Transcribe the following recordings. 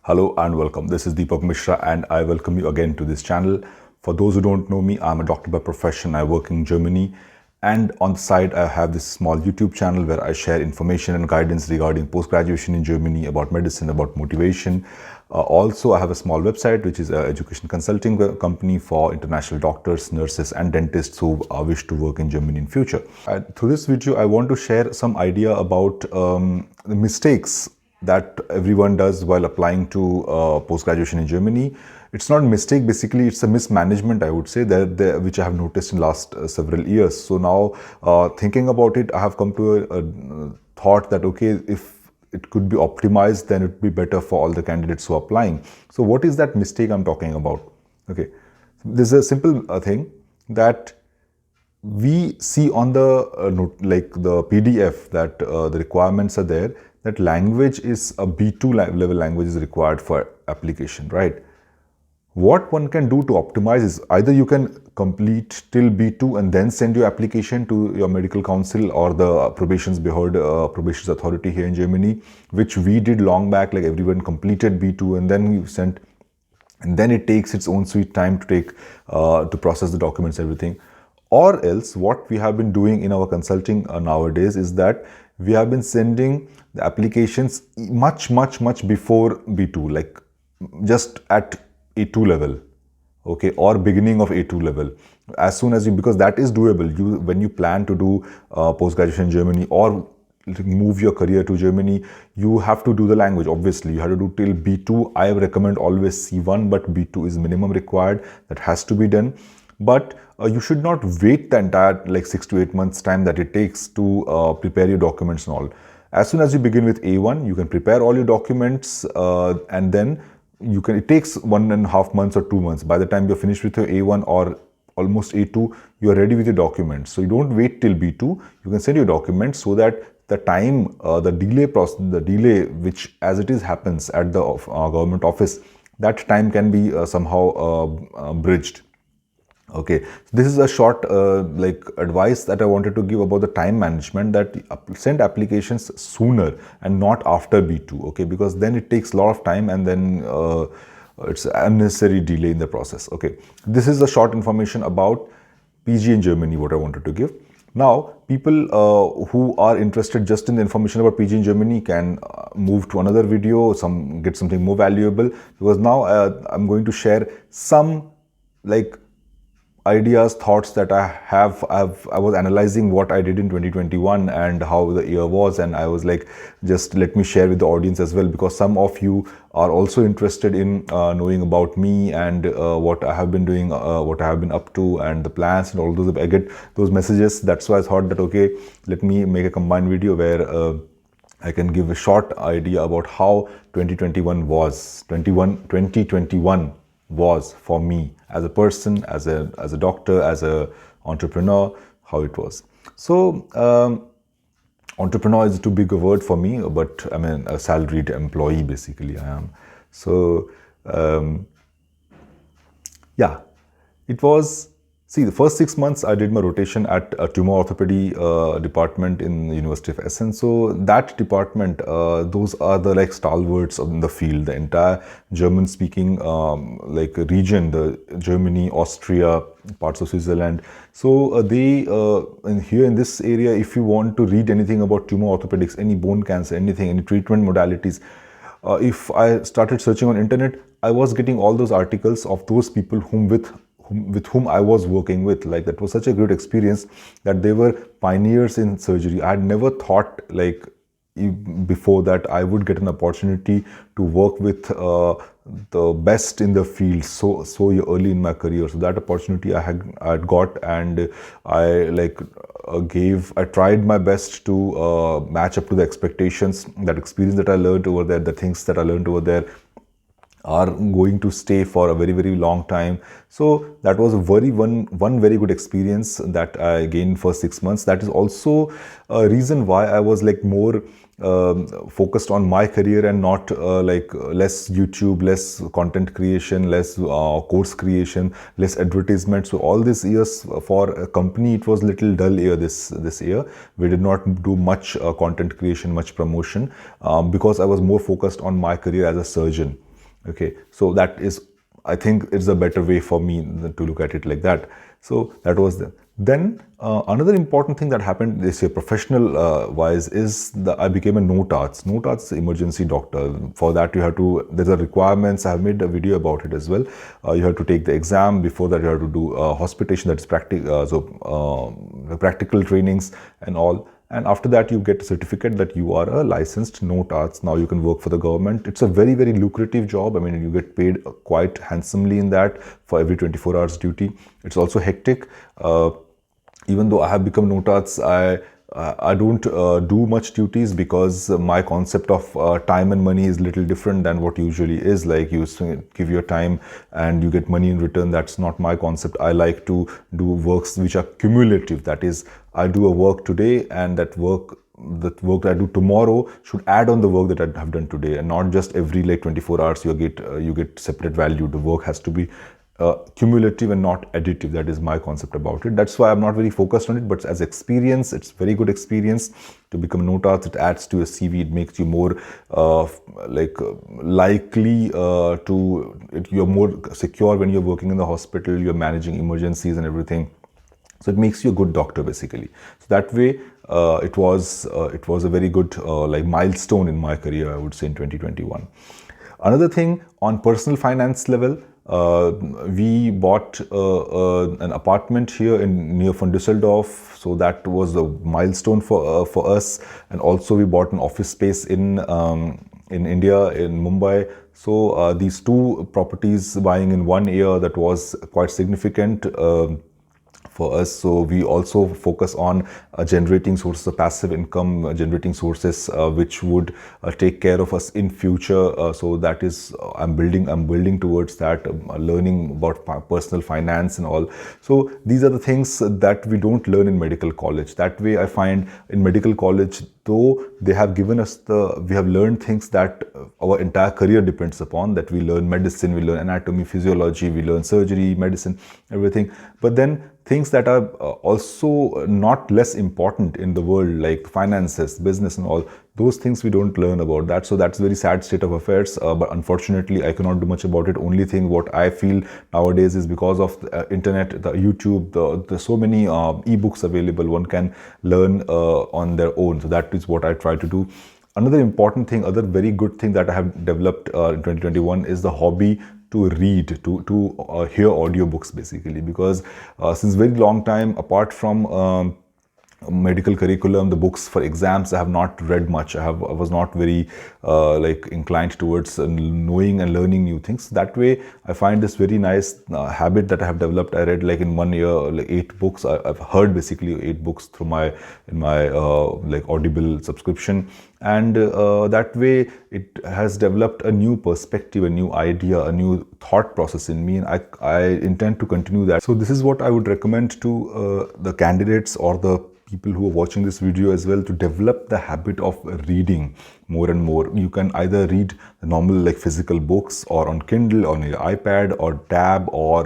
Hello and welcome. This is Deepak Mishra and I welcome you again to this channel. For those who don't know me, I'm a doctor by profession. I work in Germany, and on the side I have this small YouTube channel where I share information and guidance regarding post-graduation in Germany, about medicine, about motivation. Also, I have a small website which is an education consulting company for international doctors, nurses and dentists who wish to work in Germany in future. Through this video, I want to share some idea about the mistakes that everyone does while applying to post-graduation in Germany. It's not a mistake, basically it's a mismanagement, I would say, which I have noticed in last several years. So now thinking about it, I have come to a thought that okay, if it could be optimized, then it would be better for all the candidates who are applying. So what is that mistake I'm talking about? Okay, this is a simple thing that we see on the the PDF that the requirements are there, that language is a B2 level language is required for application, right? What one can do to optimize is either you can complete till B2 and then send your application to your medical council or the probations authority here in Germany, which we did long back. Like everyone completed B2 and then we sent, and then it takes its own sweet time to take to process the documents, everything. Or else what we have been doing in our consulting nowadays is that we have been sending the applications much before B2, like just at A2 level, okay, or beginning of A2 level. As soon as you, because that is doable, when you plan to do post-graduation in Germany or move your career to Germany, you have to do the language. Obviously you have to do till B2. I recommend always C1, but B2 is minimum required. That has to be done. But you should not wait the entire 6 to 8 months time that it takes to prepare your documents and all. As soon as you begin with A1, you can prepare all your documents and then you can, it takes 1.5 months or 2 months. By the time you're finished with your A1 or almost A2, you are ready with your documents. So you don't wait till B2, you can send your documents, so that the time, the delay which as it is happens at the government office, that time can be somehow bridged. Okay, so this is a short advice that I wanted to give about the time management, that send applications sooner and not after B2, okay, because then it takes a lot of time and then it's unnecessary delay in the process. Okay, this is the short information about PG in Germany, what I wanted to give. Now, people who are interested just in the information about PG in Germany can move to another video, get something more valuable, because now I'm going to share some ideas, thoughts that I have. I was analyzing what I did in 2021 and how the year was, and I was like, just let me share with the audience as well, because some of you are also interested in knowing about me and what I have been doing, what I have been up to, and the plans and all those. I get those messages. That's why I thought that okay, let me make a combined video where I can give a short idea about how 2021 was for me as a person, as a doctor, as a entrepreneur, how it was. So entrepreneur is too big a word for me, but I mean a salaried employee basically I am. So yeah, it was, see, the first 6 months I did my rotation at a tumor orthopedy department in the University of Essen. So that department, those are the stalwarts in the field, the entire German-speaking region, the Germany, Austria, parts of Switzerland. So here in this area, if you want to read anything about tumor orthopedics, any bone cancer, anything, any treatment modalities, if I started searching on internet, I was getting all those articles of those people with whom I was working with. Like, that was such a great experience that they were pioneers in surgery. I had never thought before that I would get an opportunity to work with the best in the field so early in my career. So that opportunity I had got, and I tried my best to match up to the expectations. That experience that I learned over there, the things that I learned over there are going to stay for a very long time. So that was a one very good experience that I gained for 6 months. That is also a reason why I was more focused on my career and not less YouTube, less content creation, less course creation, less advertisement. So all these years for a company, it was little dull year this year. We did not do much content creation, much promotion, because I was more focused on my career as a surgeon. Okay, so that is, I think it's a better way for me to look at it like that. So that was the. Then another important thing that happened this year, professional wise, is that I became a NOTARS. NOTARS emergency doctor. For that, you have to. There's a requirements. I have made a video about it as well. You have to take the exam. Before that, you have to do hospitation. That's practical trainings and all. And after that, you get a certificate that you are a licensed NOTARS. Now you can work for the government. It's a very, very lucrative job. I mean, you get paid quite handsomely in that for every 24 hours duty. It's also hectic. Even though I have become NOTARS, I don't do much duties because my concept of time and money is little different than what usually is. Like you give your time and you get money in return. That's not my concept. I like to do works which are cumulative. That is, I do a work today, and that work that I do tomorrow should add on the work that I have done today, and not just every like 24 hours you get separate value. The work has to be cumulative and not additive. That is my concept about it. That's why I'm not very focused on it, but as experience, it's very good experience to become NOTARS. It adds to your CV. It makes you more likely you're more secure when you're working in the hospital, you're managing emergencies and everything. So it makes you a good doctor basically. So that way, it was a very good milestone in my career, I would say, in 2021. Another thing on personal finance level, we bought an apartment here near von Düsseldorf. So that was a milestone for us. And also we bought an office space in India, in Mumbai. So these two properties buying in 1 year, that was quite significant for us. So we also focus on generating sources of passive income, generating sources which would take care of us in future. So that is, I'm building towards that, learning about personal finance and all. So these are the things that we don't learn in medical college. That way I find in medical college, though they have given us we have learned things that our entire career depends upon, that we learn medicine, we learn anatomy, physiology, we learn surgery, medicine, everything. But then things that are also not less important in the world, like finances, business and all, those things we don't learn about that. So that's a very sad state of affairs, but unfortunately I cannot do much about it. Only thing what I feel nowadays is because of the internet, the YouTube, there's so many ebooks available, one can learn on their own. So that is what I try to do. Another important thing, other very good thing that I have developed in 2021 is the hobby to read, to hear audiobooks basically, because since very long time, apart from medical curriculum, the books for exams, I have not read much. I was not very inclined towards knowing and learning new things. That way, I find this very nice habit that I have developed. I read like in 1 year, like 8 books. I've heard basically 8 books through my Audible subscription, and that way it has developed a new perspective, a new idea, a new thought process in me, and I intend to continue that. So this is what I would recommend to the candidates or the people who are watching this video as well, to develop the habit of reading more and more. You can either read the normal like physical books, or on Kindle, on your iPad or tab, or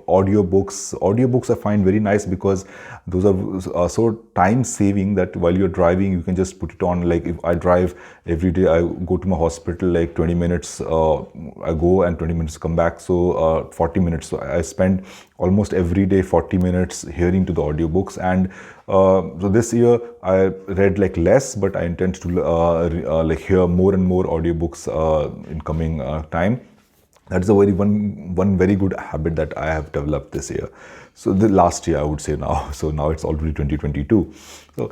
audiobooks. Audiobooks I find very nice because those are so time saving that while you're driving, you can just put it on. Like if I drive every day, I go to my hospital like 20 minutes, I go and 20 minutes come back. So 40 minutes. So I spend almost every day 40 minutes hearing to the audiobooks. And so this year I read like less, but I intend to hear more and more audiobooks in coming time. That is a one very good habit that I have developed this year. So the last year I would say now. So now it's already 2022. So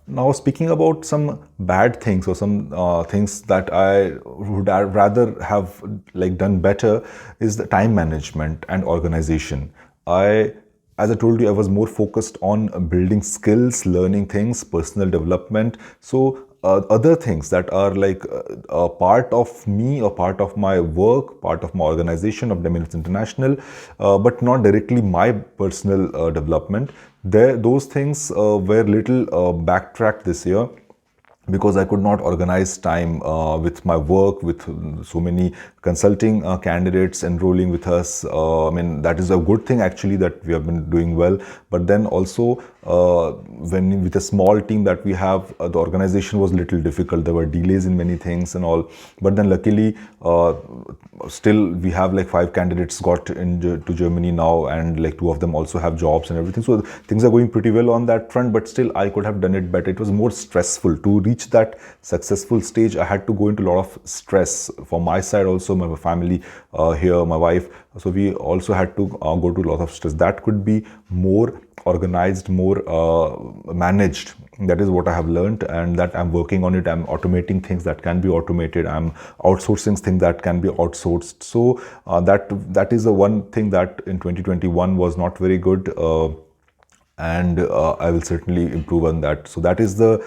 now speaking about some bad things, or some things that I would rather have done better, is the time management and organization. As I told you, I was more focused on building skills, learning things, personal development. So other things that are like a part of me, or part of my work, part of my organization of Deminutes International, but not directly my personal development. Those things were little backtracked this year. because I could not organize time with my work, with so many consulting candidates enrolling with us. I mean, that is a good thing actually, that we have been doing well. But then also, when with a small team that we have, the organization was little difficult. There were delays in many things and all. But then luckily, still we have like 5 candidates got into Germany now, and like 2 of them also have jobs and everything. So things are going pretty well on that front. But still, I could have done it better. It was more stressful to reach that successful stage. I had to go into a lot of stress for my side also, my family here, my wife. So we also had to go to a lot of stress. That could be more organized, more managed. That is what I have learned, and that I'm working on it. I'm automating things that can be automated. I'm outsourcing things that can be outsourced. So that is the one thing that in 2021 was not very good, and I will certainly improve on that. So that is the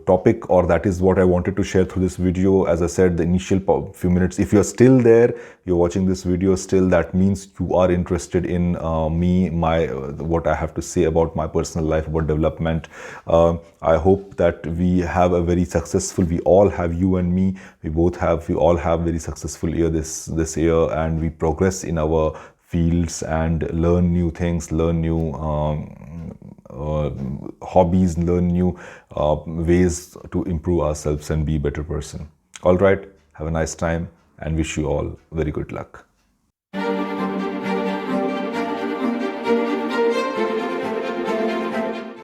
topic, or that is what I wanted to share through this video. As I said, the initial few minutes, if you're still there, you're watching this video still, that means you are interested in me, my what I have to say about my personal life, about development. I hope that we have a very successful, we all have, you and me, we all have very successful year this year, and we progress in our fields and learn new things, learn new hobbies, learn new ways to improve ourselves and be a better person. All right, have a nice time, and wish you all very good luck.